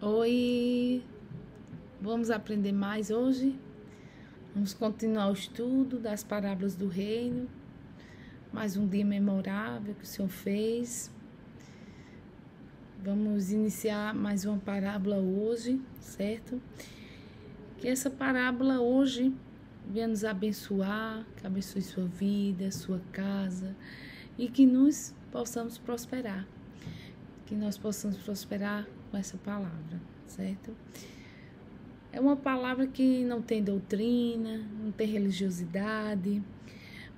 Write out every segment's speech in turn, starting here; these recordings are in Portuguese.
Oi, vamos aprender mais hoje? Vamos continuar o estudo das parábolas do reino. Mais um dia memorável que o Senhor fez. Vamos iniciar mais uma parábola hoje, certo? Que essa parábola hoje venha nos abençoar, que abençoe sua vida, sua casa e que nós possamos prosperar. Que nós possamos prosperar com essa palavra, certo? É uma palavra que não tem doutrina, não tem religiosidade,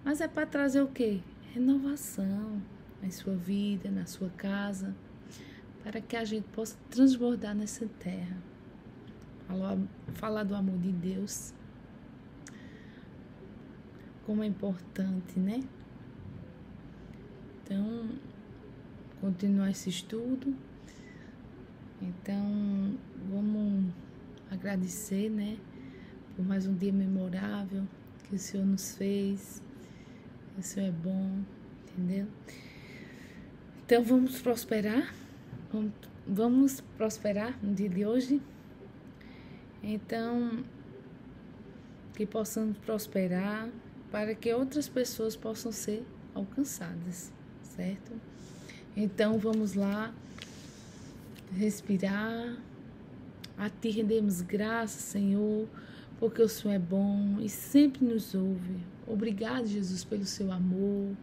mas é para trazer o quê? Renovação na sua vida, na sua casa, para que a gente possa transbordar nessa terra. Falar do amor de Deus, como é importante, né? Então, continuar esse estudo. Então, vamos agradecer, né, por mais um dia memorável que o Senhor nos fez. O Senhor é bom, entendeu? Então, vamos prosperar. Vamos prosperar no dia de hoje. Então, que possamos prosperar para que outras pessoas possam ser alcançadas, certo? Então, vamos lá. Respirar. A Ti rendemos graças, Senhor, porque o Senhor é bom e sempre nos ouve. Obrigado, Jesus, pelo Seu amor,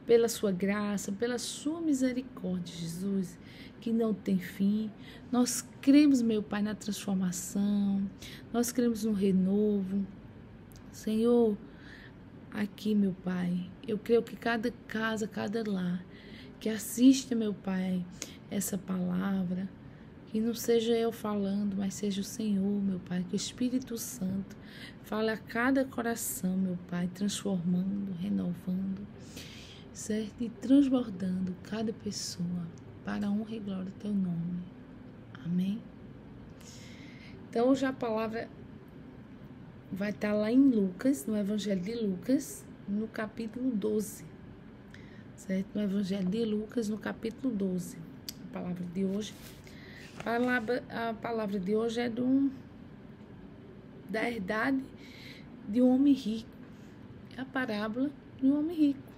pela Sua graça, pela Sua misericórdia, Jesus, que não tem fim. Nós cremos, meu Pai, na transformação, nós cremos no renovo. Senhor, aqui, meu Pai, eu creio que cada casa, cada lar que assiste, meu Pai, essa palavra, que não seja eu falando, mas seja o Senhor, meu Pai, que o Espírito Santo fale a cada coração, meu Pai, transformando, renovando, certo? E transbordando cada pessoa para a honra e glória do Teu nome. Amém? Então, hoje a palavra vai estar lá em Lucas, no Evangelho de Lucas, no capítulo 12, certo? No Evangelho de Lucas, no capítulo 12. A palavra de hoje. A palavra de hoje é da herdade de um homem rico. É a parábola de um homem rico.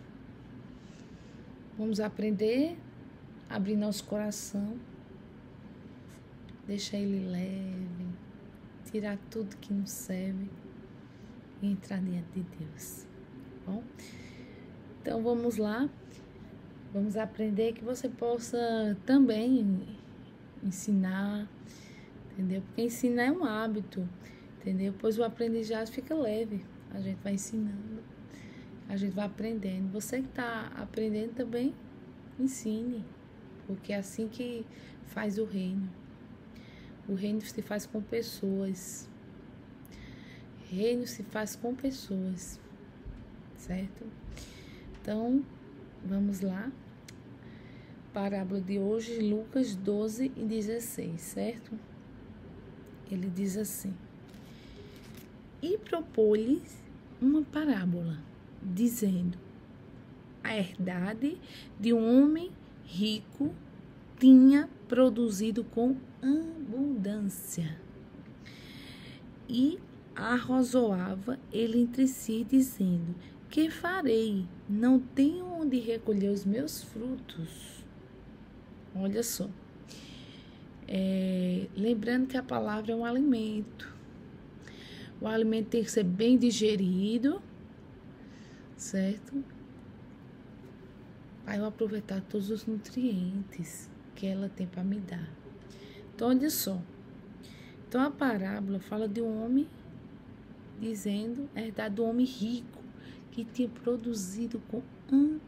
Vamos aprender, abrir nosso coração, deixar ele leve, tirar tudo que não serve e entrar diante de Deus. Bom? Então vamos lá. Vamos aprender que você possa também ensinar, entendeu? Porque ensinar é um hábito, entendeu? Pois o aprendizado fica leve. A gente vai ensinando, a gente vai aprendendo. Você que está aprendendo também, ensine, porque é assim que faz o reino. O reino se faz com pessoas. Reino se faz com pessoas, certo? Então, vamos lá. Parábola de hoje, Lucas 12 e 16, certo? Ele diz assim: E propôs-lhes uma parábola, dizendo: A herdade de um homem rico tinha produzido com abundância. E arrozoava ele entre si, dizendo: Que farei? Não tenho onde recolher os meus frutos. Olha só, lembrando que a palavra é um alimento. O alimento tem que ser bem digerido, certo? Para eu aproveitar todos os nutrientes que ela tem para me dar. Então, olha só. Então, a parábola fala de um homem dizendo a herdade do homem rico que tinha produzido com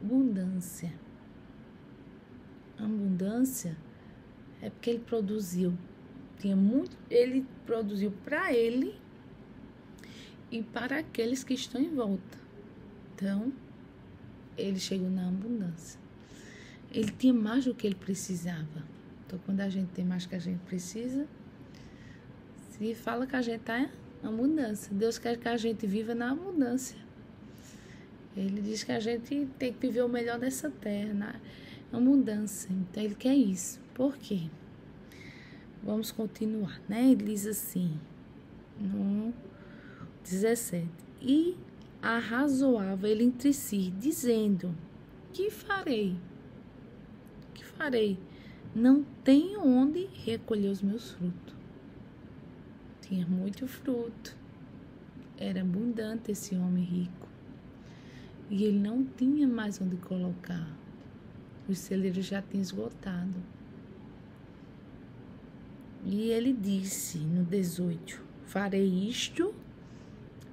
abundância. Abundância é porque ele produziu, ele produziu para ele e para aqueles que estão em volta. Então, ele chegou na abundância. Ele tinha mais do que ele precisava. Então, quando a gente tem mais do que a gente precisa, se fala que a gente está em abundância. Deus quer que a gente viva na abundância. Ele diz que a gente tem que viver o melhor dessa terra, abundância. Então, ele quer isso. Por quê? vamos continuar, né? Ele diz assim, no 17. E arrazoava ele entre si, dizendo, que farei? Que farei? Não tenho onde recolher os meus frutos. Tinha muito fruto. Era abundante esse homem rico. E ele não tinha mais onde colocar. Os celeiros já tinham esgotado. E ele disse no 18, farei isto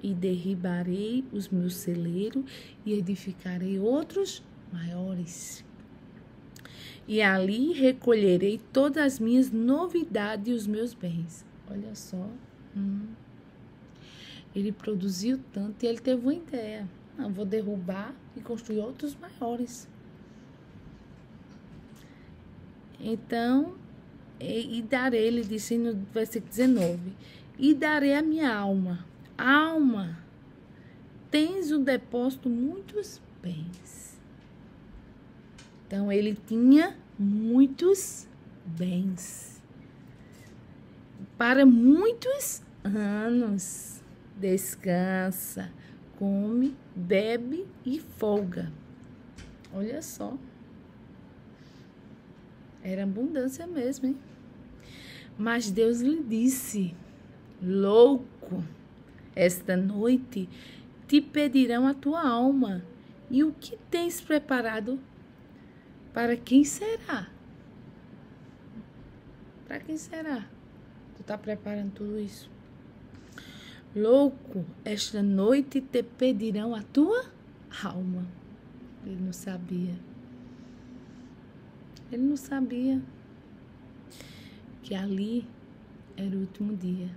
e derribarei os meus celeiros e edificarei outros maiores. E ali recolherei todas as minhas novidades e os meus bens. Olha só. Ele produziu tanto e ele teve uma ideia. Não, vou derrubar e construir outros maiores. Então, e darei, ele disse no versículo 19, e darei a minha alma. Alma, tens um depósito muitos bens. Então, ele tinha muitos bens. Para muitos anos. Descansa, come, bebe e folga. Olha só. Era abundância mesmo, hein? Mas Deus lhe disse, louco, esta noite te pedirão a tua alma. E o que tens preparado? Para quem será? Para quem será? Tu tá preparando tudo isso? Louco, esta noite te pedirão a tua alma. Ele não sabia. Ele não sabia que ali era o último dia.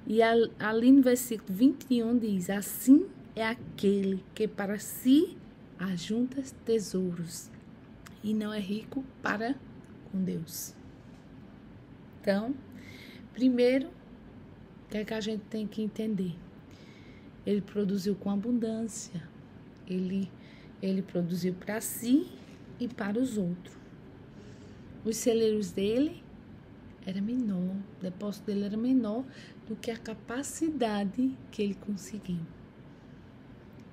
E ali no versículo 21 diz, assim é aquele que para si ajunta tesouros e não é rico para com Deus. Então, primeiro, o que é que a gente tem que entender? Ele produziu com abundância. Ele produziu para si e para os outros. Os celeiros dele era menor, o depósito dele era menor do que a capacidade que ele conseguiu.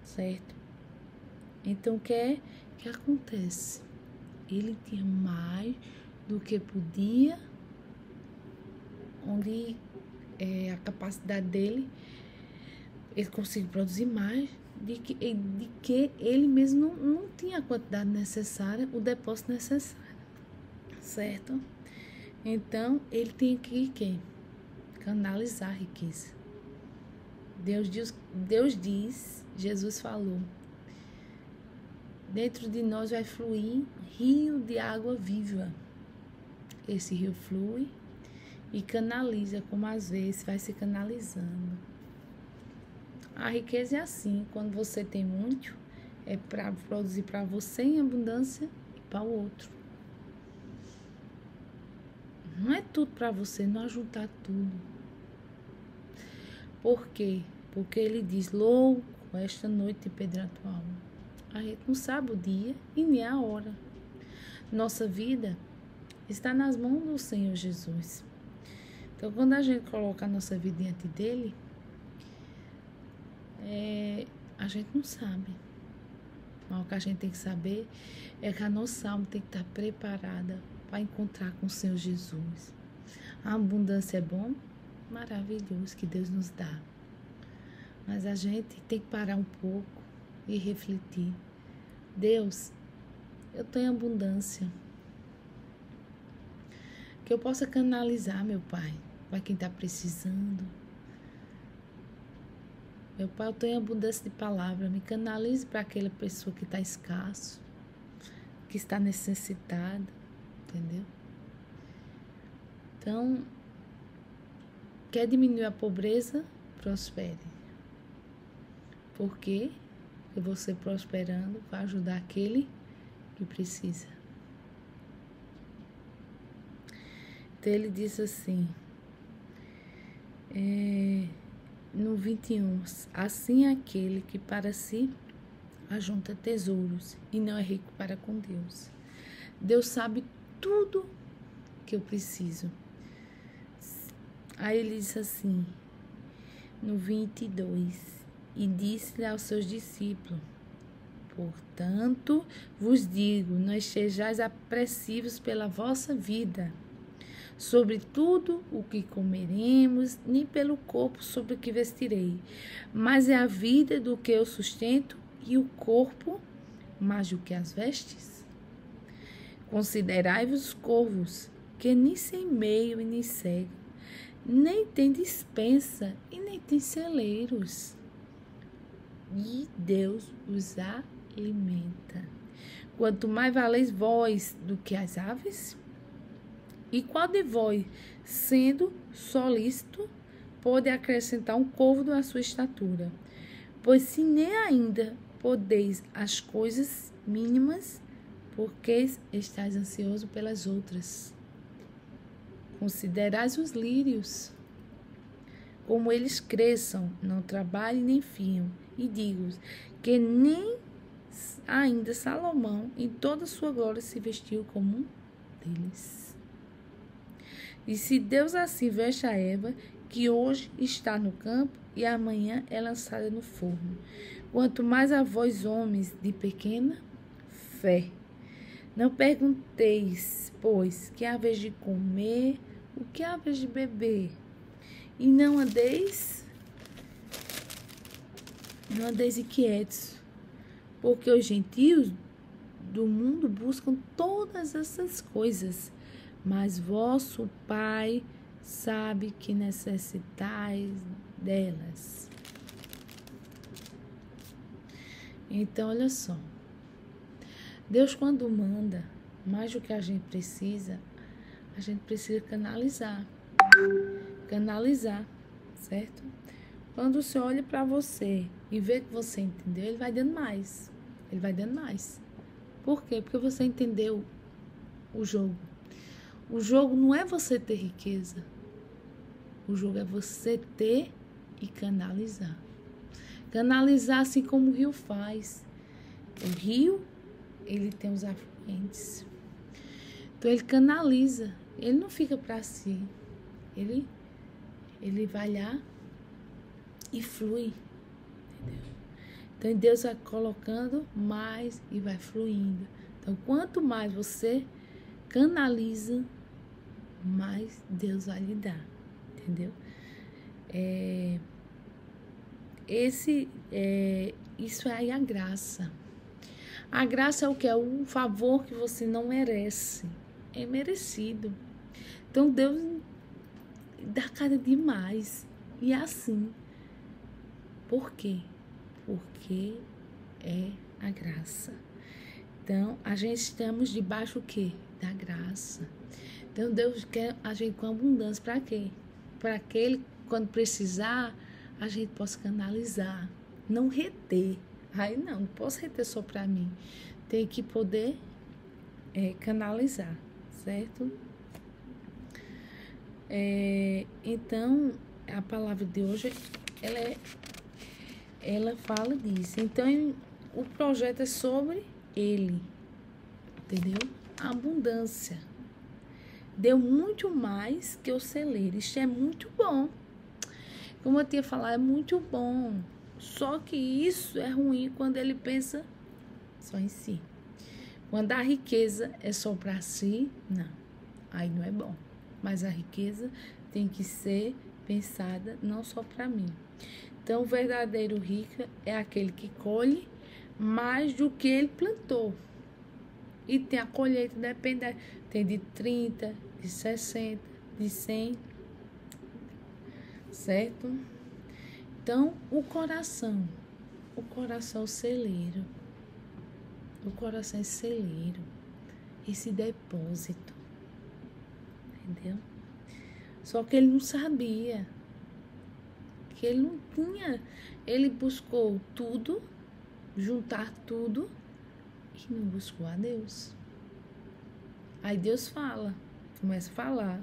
Certo? Então, o que é que acontece? Ele tinha mais do que podia, onde a capacidade dele, ele conseguiu produzir mais de que ele mesmo não tinha a quantidade necessária, o depósito necessário, certo? Então, ele tinha que canalizar a riqueza. Deus diz, Jesus falou, dentro de nós vai fluir rio de água viva. Esse rio flui e canaliza, como às vezes vai se canalizando. A riqueza é assim, quando você tem muito, é para produzir para você em abundância e para o outro. Não é tudo para você, não ajuntar tudo. Por quê? Porque ele diz, louco, esta noite te pedirá a tua alma. A gente não sabe o dia e nem a hora. Nossa vida está nas mãos do Senhor Jesus. Então, quando a gente coloca a nossa vida diante dele, a gente não sabe. Mas o que a gente tem que saber é que a nossa alma tem que estar preparada para encontrar com o Senhor Jesus. A abundância é bom, maravilhoso que Deus nos dá. Mas a gente tem que parar um pouco e refletir. Deus, eu tenho abundância. Que eu possa canalizar, meu Pai, para quem está precisando. Meu Pai, eu tenho abundância de palavra. Me canalize para aquela pessoa que está escasso, que está necessitada, entendeu? Então, quer diminuir a pobreza? Prospere. Por quê? Porque você prosperando vai ajudar aquele que precisa. Então, ele diz assim, no 21, assim é aquele que para si ajunta tesouros e não é rico para com Deus. Deus sabe tudo que eu preciso. Aí ele disse assim, no 22, e disse-lhe aos seus discípulos: portanto, vos digo, não estejais apressivos pela vossa vida, sobre tudo o que comeremos, nem pelo corpo sobre o que vestirei. Mas é a vida do que o sustento, e o corpo mais do que as vestes. Considerai-vos os corvos, que nem semeiam e nem cegam, nem tem despensa e nem tem celeiros, e Deus os alimenta. Quanto mais valeis vós do que as aves? E qual de vós, sendo solícito, pode acrescentar um côvado à sua estatura? Pois se nem ainda podeis as coisas mínimas, porque estáis ansioso pelas outras. Considerais os lírios, como eles cresçam, não trabalhem nem fiam. E digo que nem ainda Salomão, em toda a sua glória, se vestiu como um deles. E se Deus assim veste a erva, que hoje está no campo e amanhã é lançada no forno, quanto mais a vós, homens de pequena fé. Não pergunteis, pois, que há vez de comer, o que há vez de beber, e não andeis inquietos, porque os gentios do mundo buscam todas essas coisas, mas vosso Pai sabe que necessitais delas. Então, olha só. Deus, quando manda mais do que a gente precisa canalizar. Canalizar, certo? Quando o Senhor olha para você e vê que você entendeu, Ele vai dando mais. Ele vai dando mais. Por quê? Porque você entendeu o jogo. O jogo não é você ter riqueza. O jogo é você ter e canalizar. Canalizar assim como o rio faz. O rio, ele tem os afluentes. Então, ele canaliza. Ele não fica para si. Ele vai lá e flui. Entendeu? Então, Deus vai colocando mais e vai fluindo. Então, quanto mais você canaliza, mais Deus vai lhe dar. Entendeu? Isso é a graça. A graça é o que? É um favor que você não merece. É merecido. Então, Deus dá cada dia mais. E é assim. Por quê? Porque é a graça. Então, a gente estamos debaixo o quê? Da graça. Então, Deus quer a gente com abundância. Para quê? Para que Ele, quando precisar, a gente possa canalizar. Não reter. Aí não posso reter só para mim. Tem que poder canalizar, certo? Então, a palavra de hoje, ela fala disso. Então, o projeto é sobre Ele, entendeu? A abundância. Deu muito mais que o celeiro. Isso é muito bom. Como eu tinha falado, é muito bom. Só que isso é ruim quando ele pensa só em si. Quando a riqueza é só para si, não. Aí não é bom. Mas a riqueza tem que ser pensada não só para mim. Então, o verdadeiro rico é aquele que colhe mais do que ele plantou. E tem a colheita, depende, tem de 30, de 60, de 100, certo? Então, o coração celeiro. O coração é celeiro. Esse depósito. Entendeu? Só que ele não sabia. Que ele não tinha. Ele buscou tudo, juntar tudo, e não buscou a Deus. Aí Deus fala, começa a falar.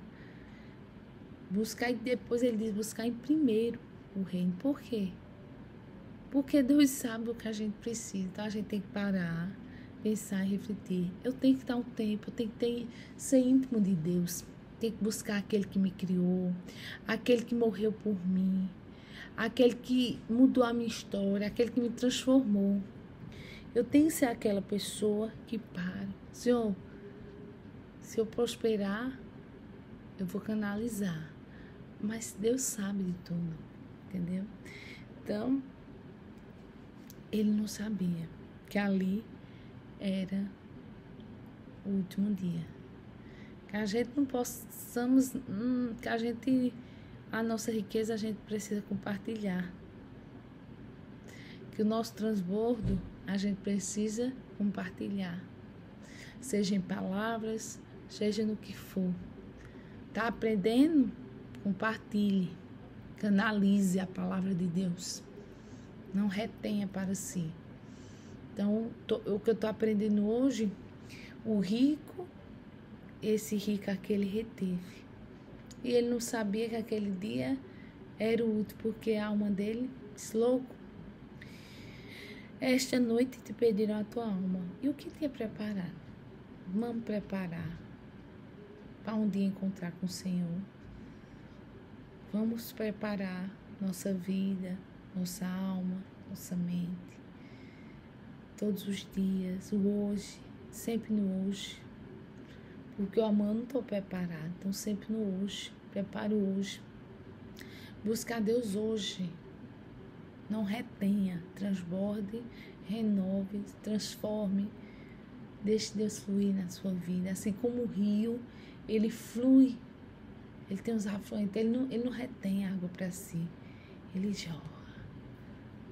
Buscar, e depois ele diz buscar em primeiro o reino. Por quê? Porque Deus sabe o que a gente precisa. Então a gente tem que parar, pensar e refletir. Eu tenho que dar um tempo, eu tenho que ser íntimo de Deus. Tenho que buscar aquele que me criou, aquele que morreu por mim, aquele que mudou a minha história, aquele que me transformou. Eu tenho que ser aquela pessoa que para. Senhor, se eu prosperar, eu vou canalizar. Mas Deus sabe de tudo, entendeu? Então, ele não sabia que ali era o último dia. Que a gente não possamos, que a nossa riqueza a gente precisa compartilhar. Que o nosso transbordo a gente precisa compartilhar. Seja em palavras, seja no que for. Tá aprendendo? Compartilhe. Canalize a palavra de Deus. Não retenha para si. Então, o que eu estou aprendendo hoje, o rico, esse rico aquele reteve. E ele não sabia que aquele dia era o último, porque a alma dele disse, louco, esta noite te pediram a tua alma. E o que tinha preparado? Vamos preparar para um dia encontrar com o Senhor. Vamos preparar nossa vida, nossa alma, nossa mente. Todos os dias, o hoje, sempre no hoje. Porque o amanhã eu não estou preparado, então sempre no hoje. Prepare o hoje. Busca a Deus hoje. Não retenha, transborde, renove, transforme. Deixe Deus fluir na sua vida. Assim como o rio, ele flui. Ele tem os afluentes, ele não retém água para si. Ele jorra.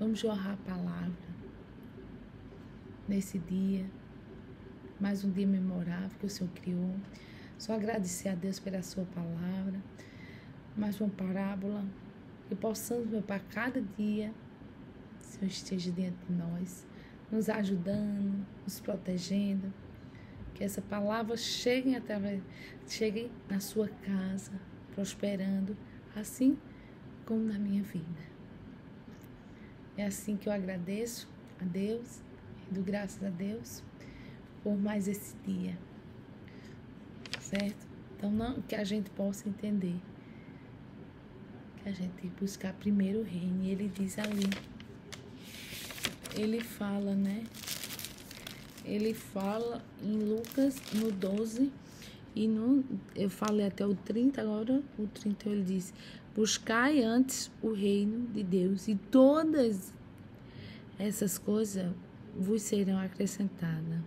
Vamos jorrar a palavra nesse dia. Mais um dia memorável que o Senhor criou. Só agradecer a Deus pela sua palavra. Mais uma parábola. Que possamos, meu Pai, cada dia, o Senhor esteja dentro de nós, nos ajudando, nos protegendo. Que essa palavra chegue na sua casa, prosperando, assim como na minha vida. É assim que eu agradeço a Deus, e dou graças a Deus por mais esse dia, certo? Então, que a gente possa entender que a gente buscar primeiro o reino. E ele diz ali, ele fala, né? Ele fala em Lucas, no 12, e eu falei até o 30, agora o 30 ele diz, buscai antes o reino de Deus, e todas essas coisas vos serão acrescentadas.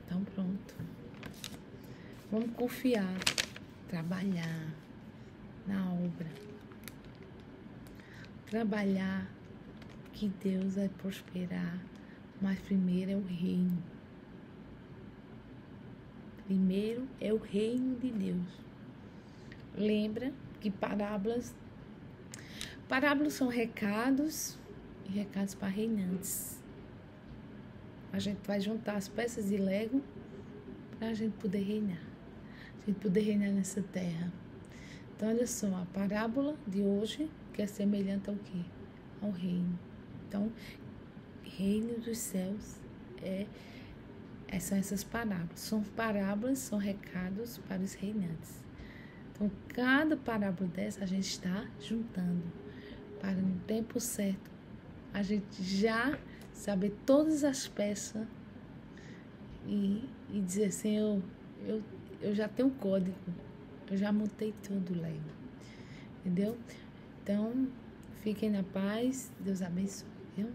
Então pronto. Vamos confiar, trabalhar na obra. Trabalhar que Deus vai prosperar, mas primeiro é o reino. Primeiro é o reino de Deus. Lembra que parábolas são recados e recados para reinantes. A gente vai juntar as peças de Lego para a gente poder reinar. A gente poder reinar nessa terra. Então, olha só, a parábola de hoje, que é semelhante ao quê? Ao reino. Então, reino dos céus são essas parábolas. São parábolas, são recados para os reinantes. Então, cada parábola dessa a gente está juntando para no tempo certo a gente já saber todas as peças e dizer, Senhor, eu já tenho o código, eu já montei tudo, Lego. Entendeu? Então, fiquem na paz, Deus abençoe, viu?